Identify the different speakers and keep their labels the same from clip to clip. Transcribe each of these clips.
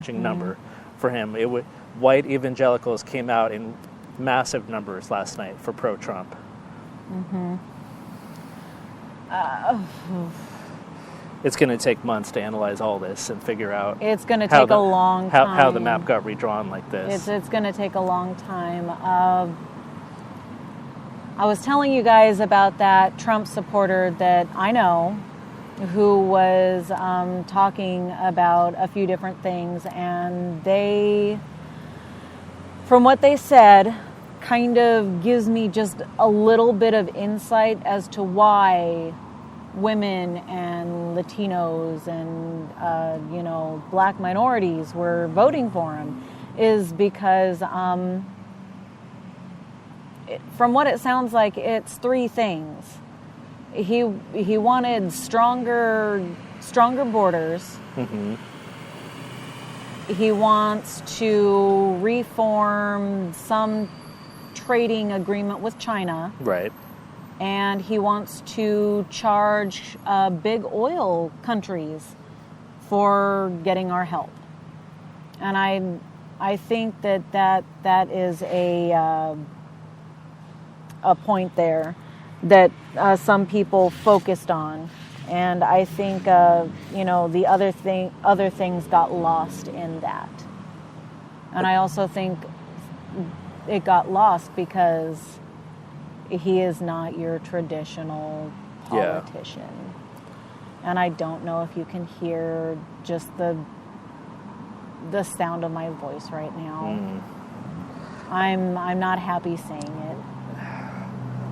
Speaker 1: reaching number for him. White evangelicals came out in massive numbers last night for pro-Trump. It's going to take months to analyze all this and figure out.
Speaker 2: It's going to take a long time.
Speaker 1: How the map got redrawn like this.
Speaker 2: It's going to take a long time. I was telling you guys about that Trump supporter that I know who was talking about a few different things, and they, from what they said, kind of gives me just a little bit of insight as to why women and Latinos and, black minorities were voting for him, is because from what it sounds like, it's three things. He wanted stronger borders.
Speaker 1: Mm-hmm.
Speaker 2: He wants to reform some trading agreement with China.
Speaker 1: Right.
Speaker 2: And he wants to charge big oil countries for getting our help. And I think that is a point there that some people focused on, and I think the other things got lost in that. And I also think it got lost because he is not your traditional politician. Yeah. And I don't know if you can hear just the sound of my voice right now. I'm not happy saying it.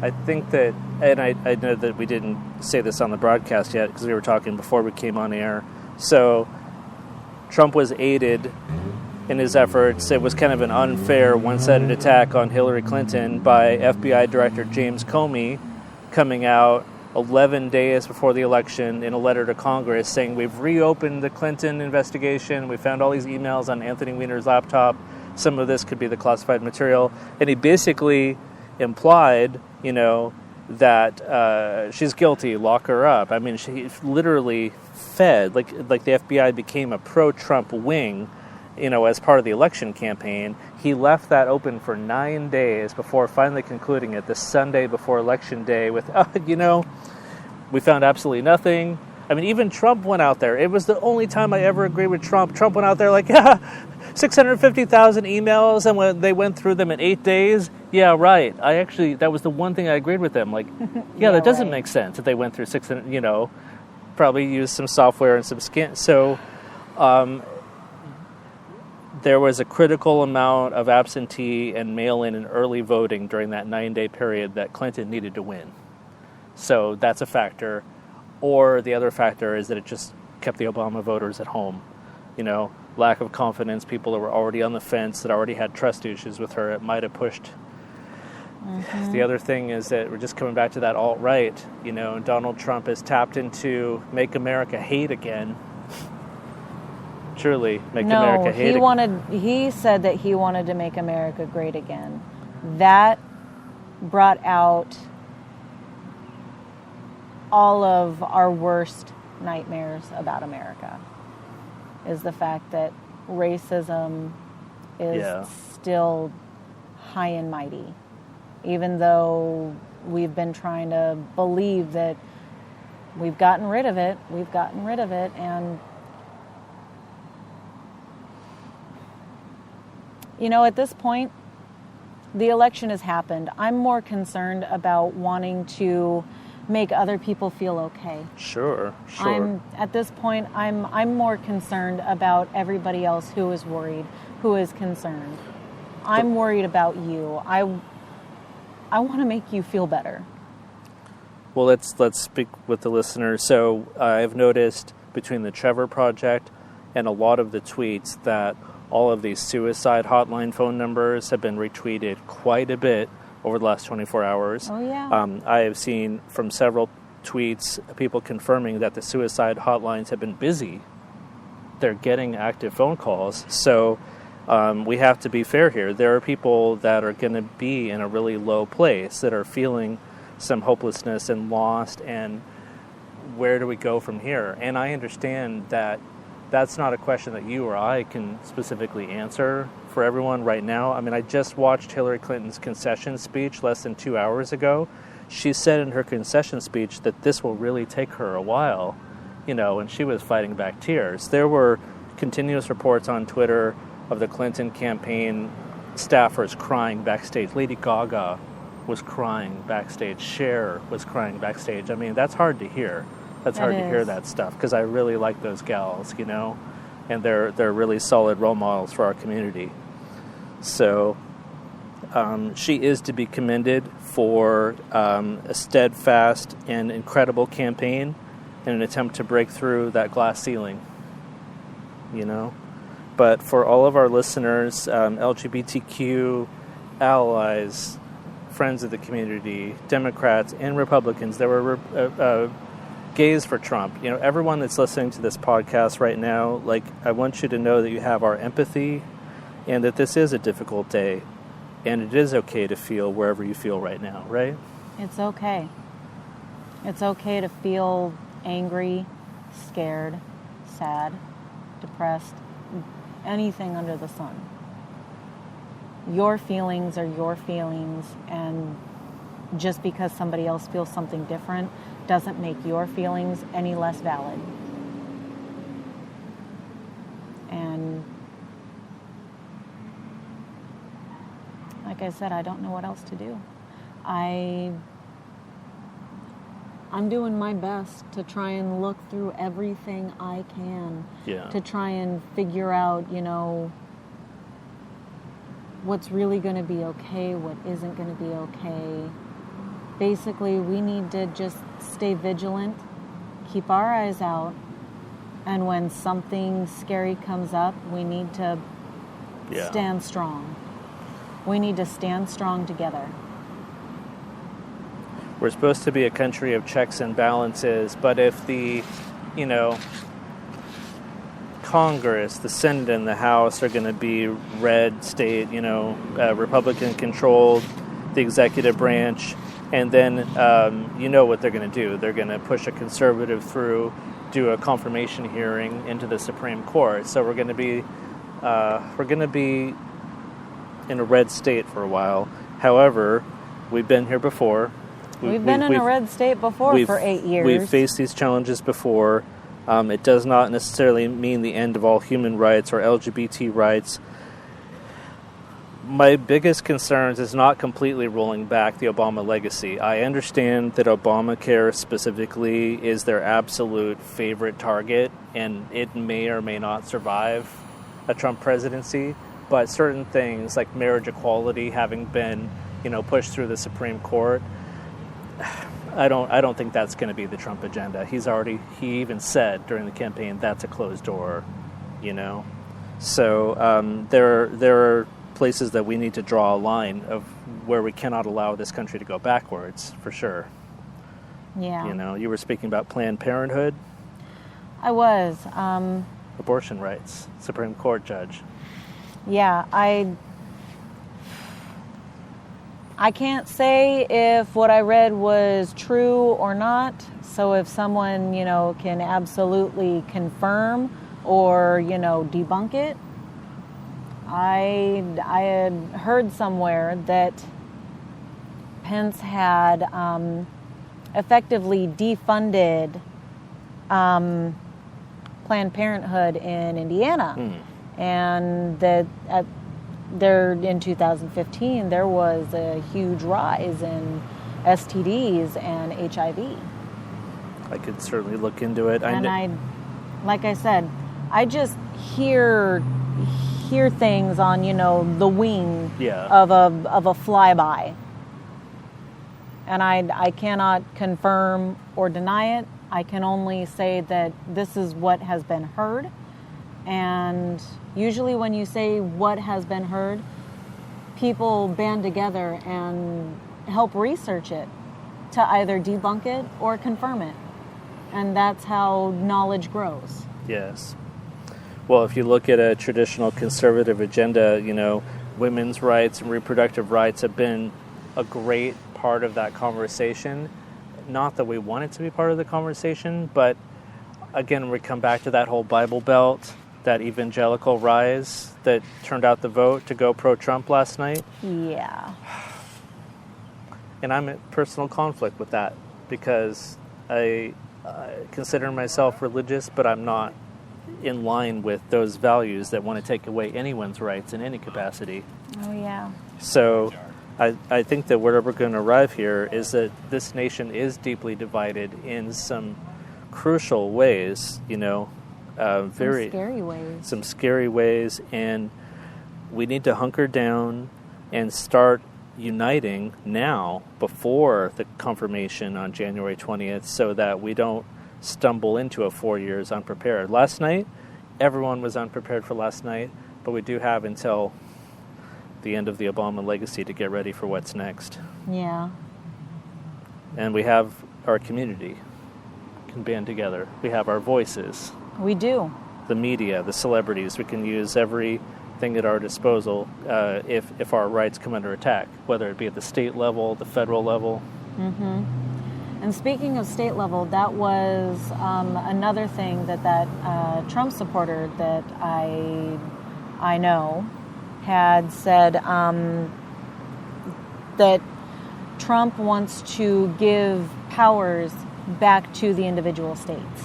Speaker 1: I think that, and I know that we didn't say this on the broadcast yet because we were talking before we came on air. So Trump was aided in his efforts. It was kind of an unfair, one-sided attack on Hillary Clinton by FBI Director James Comey coming out 11 days before the election in a letter to Congress saying, we've reopened the Clinton investigation. We found all these emails on Anthony Weiner's laptop. Some of this could be the classified material. And he basically implied, that she's guilty, lock her up. I mean, she literally fed, like the FBI became a pro-Trump wing, as part of the election campaign. He left that open for 9 days before finally concluding it the Sunday before Election Day with, we found absolutely nothing. I mean, even Trump went out there. It was the only time I ever agreed with Trump. Trump went out there like, 650,000 emails, and when they went through them in 8 days, yeah, right. That was the one thing I agreed with them. Like, that doesn't make sense that they went through 600, probably used some software and some skin. So, there was a critical amount of absentee and mail-in and early voting during that 9-day period that Clinton needed to win. So that's a factor. Or the other factor is that it just kept the Obama voters at home. Lack of confidence, people that were already on the fence, that already had trust issues with her, it might have pushed. Mm-hmm. The other thing is that we're just coming back to that alt-right. Donald Trump has tapped into Make America Hate Again. Truly, America hate again.
Speaker 2: He said that he wanted to make America great again. That brought out all of our worst nightmares about America, is the fact that racism is still high and mighty, even though we've been trying to believe that we've gotten rid of it, and at this point, the election has happened. I'm more concerned about wanting to make other people feel okay.
Speaker 1: Sure.
Speaker 2: At this point, I'm more concerned about everybody else who is worried, who is concerned. I'm worried about you. I want to make you feel better.
Speaker 1: Well, let's speak with the listeners. So I've noticed between the Trevor Project and a lot of the tweets that all of these suicide hotline phone numbers have been retweeted quite a bit over the last 24 hours.
Speaker 2: Oh, yeah.
Speaker 1: I have seen from several tweets people confirming that the suicide hotlines have been busy. They're getting active phone calls. So we have to be fair here. There are people that are going to be in a really low place, that are feeling some hopelessness and lost, and where do we go from here? And I understand that that's not a question that you or I can specifically answer for everyone right now. I mean, I just watched Hillary Clinton's concession speech less than 2 hours ago. She said in her concession speech that this will really take her a while, and she was fighting back tears. There were continuous reports on Twitter of the Clinton campaign staffers crying backstage. Lady Gaga was crying backstage. Cher was crying backstage. I mean, that's hard to hear. That's hard to hear that stuff, because I really like those gals, and they're really solid role models for our community. So she is to be commended for a steadfast and incredible campaign in an attempt to break through that glass ceiling, But for all of our listeners, LGBTQ allies, friends of the community, Democrats and Republicans, there were gays for Trump. Everyone that's listening to this podcast right now, I want you to know that you have our empathy and that this is a difficult day. And it is okay to feel wherever you feel right now, right?
Speaker 2: It's okay. It's okay to feel angry, scared, sad, depressed, anything under the sun. Your feelings are your feelings, and just because somebody else feels something different doesn't make your feelings any less valid. And like I said, I don't know what else to do. I'm doing my best to try and look through everything I can to try and figure out, what's really going to be okay, what isn't going to be okay. Basically, we need to just stay vigilant, keep our eyes out, and when something scary comes up, we need to stand strong. We need to stand strong together.
Speaker 1: We're supposed to be a country of checks and balances, but if the, Congress, the Senate, and the House are going to be red state, Republican-controlled, the executive branch, and then what they're going to do. They're going to push a conservative through, do a confirmation hearing into the Supreme Court. So we're going to be in a red state for a while. However, we've been here before.
Speaker 2: We've been in a red state before for 8 years.
Speaker 1: We've faced these challenges before. It does not necessarily mean the end of all human rights or LGBT rights. My biggest concerns is not completely rolling back the Obama legacy. I understand that Obamacare specifically is their absolute favorite target, and it may or may not survive a Trump presidency. But certain things like marriage equality having been, pushed through the Supreme Court, I don't think that's going to be the Trump agenda. He even said during the campaign that's a closed door, So there are places that we need to draw a line of where we cannot allow this country to go backwards, for sure.
Speaker 2: Yeah.
Speaker 1: You were speaking about Planned Parenthood.
Speaker 2: I was.
Speaker 1: Abortion rights, Supreme Court judge.
Speaker 2: Yeah, I can't say if what I read was true or not. So if someone, can absolutely confirm or, debunk it. I had heard somewhere that Pence had effectively defunded Planned Parenthood in Indiana. And that there in 2015 there was a huge rise in STDs and HIV.
Speaker 1: I could certainly look into it.
Speaker 2: Like I said, I just hear things on the wing of a flyby, and I cannot confirm or deny it. I can only say that this is what has been heard. And usually when you say what has been heard, people band together and help research it to either debunk it or confirm it. And that's how knowledge grows.
Speaker 1: Yes. Well, if you look at a traditional conservative agenda, women's rights and reproductive rights have been a great part of that conversation. Not that we want it to be part of the conversation, but again, we come back to that whole Bible Belt, that evangelical rise that turned out the vote to go pro-Trump last night.
Speaker 2: Yeah.
Speaker 1: And I'm in personal conflict with that because I consider myself religious, but I'm not in line with those values that want to take away anyone's rights in any capacity.
Speaker 2: Oh, yeah.
Speaker 1: So I think that where we're going to arrive here is that this nation is deeply divided in some crucial ways, very
Speaker 2: scary ways.
Speaker 1: Some scary ways, and we need to hunker down and start uniting now before the confirmation on January 20th so that we don't stumble into a 4 years unprepared. Last night, everyone was unprepared for last night, but we do have until the end of the Obama legacy to get ready for what's next.
Speaker 2: Yeah.
Speaker 1: And we have our community can band together. We have our voices.
Speaker 2: We do.
Speaker 1: The media, the celebrities. We can use everything at our disposal if our rights come under attack, whether it be at the state level, the federal level.
Speaker 2: Mm-hmm. And speaking of state level, that was another thing that Trump supporter that I know had said that Trump wants to give powers back to the individual states.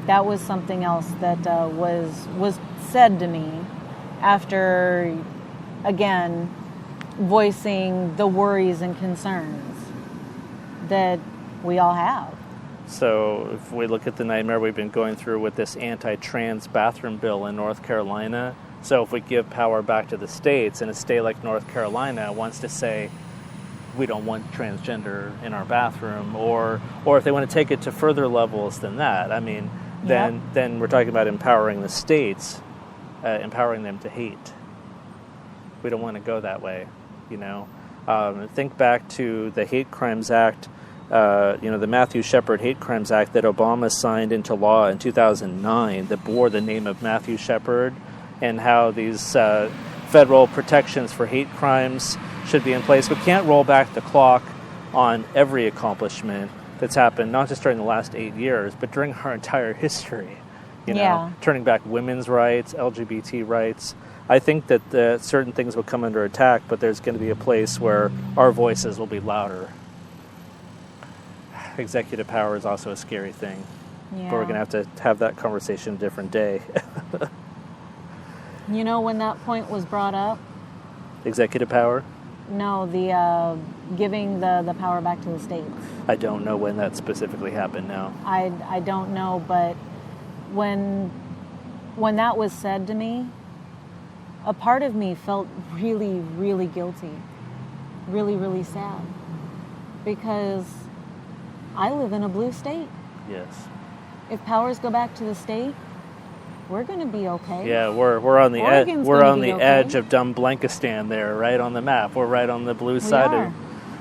Speaker 2: That was something else that was said to me after, again, voicing the worries and concerns that we all have.
Speaker 1: So if we look at the nightmare we've been going through with this anti-trans bathroom bill in North Carolina, so if we give power back to the states and a state like North Carolina wants to say, we don't want transgender in our bathroom, or if they want to take it to further levels than that, I mean, then we're talking about empowering the states, empowering them to hate. We don't want to go that way, Think back to the Hate Crimes Act, the Matthew Shepard Hate Crimes Act that Obama signed into law in 2009 that bore the name of Matthew Shepard, and how these federal protections for hate crimes should be in place. We can't roll back the clock on every accomplishment that's happened, not just during the last 8 years, but during our entire history. Turning back women's rights, LGBT rights. I think that certain things will come under attack, but there's going to be a place where our voices will be louder. Executive power is also a scary thing.
Speaker 2: Yeah.
Speaker 1: But we're going to have that conversation a different day.
Speaker 2: When that point was brought up?
Speaker 1: Executive power?
Speaker 2: No, the giving the power back to the states.
Speaker 1: I don't know when that specifically happened now.
Speaker 2: I don't know, but when that was said to me, a part of me felt really, really guilty. Really, really sad. Because I live in a blue state.
Speaker 1: Yes.
Speaker 2: If powers go back to the state, we're going to be okay.
Speaker 1: Yeah, we're on the edge.
Speaker 2: Oregon's
Speaker 1: We're on the
Speaker 2: okay.
Speaker 1: edge of dumb Blankistan there, right on the map. We're right on the blue side
Speaker 2: are.
Speaker 1: of.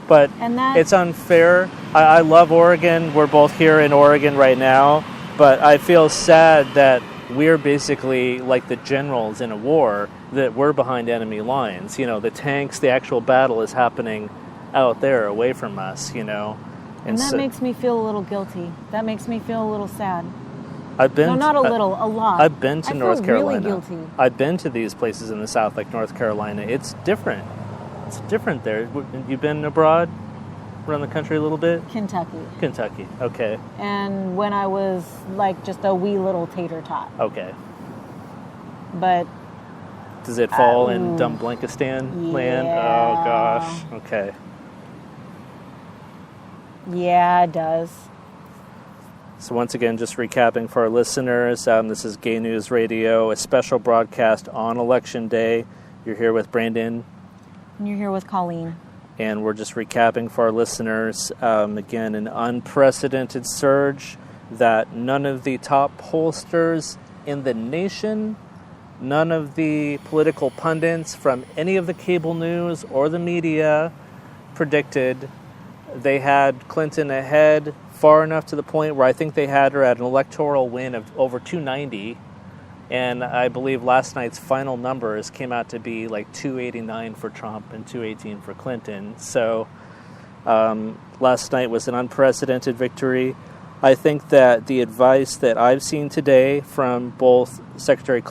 Speaker 1: But
Speaker 2: And
Speaker 1: it's unfair. I love Oregon. We're both here in Oregon right now. But I feel sad that we're basically like the generals in a war, that we're behind enemy lines. The tanks, the actual battle is happening out there away from us,
Speaker 2: And that makes me feel a little guilty. That makes me feel a little sad.
Speaker 1: I've been
Speaker 2: a lot.
Speaker 1: I've been to North Carolina.
Speaker 2: Really guilty.
Speaker 1: I've been to these places in the South, like North Carolina. It's different. It's different there. You've been abroad, around the country a little bit? Kentucky, okay.
Speaker 2: And when I was like just a wee little tater tot.
Speaker 1: Okay.
Speaker 2: But
Speaker 1: does it fall in dumb Blankistan land? Oh gosh. Okay.
Speaker 2: Yeah, it does.
Speaker 1: So once again, just recapping for our listeners, this is Gay News Radio, a special broadcast on Election Day. You're here with Brandon.
Speaker 2: And you're here with Colleen.
Speaker 1: And we're just recapping for our listeners, again, an unprecedented surge that none of the top pollsters in the nation, none of the political pundits from any of the cable news or the media predicted. They had Clinton ahead far enough to the point where I think they had her at an electoral win of over 290. And I believe last night's final numbers came out to be like 289 for Trump and 218 for Clinton. So last night was an unprecedented victory. I think that the advice that I've seen today from both Secretary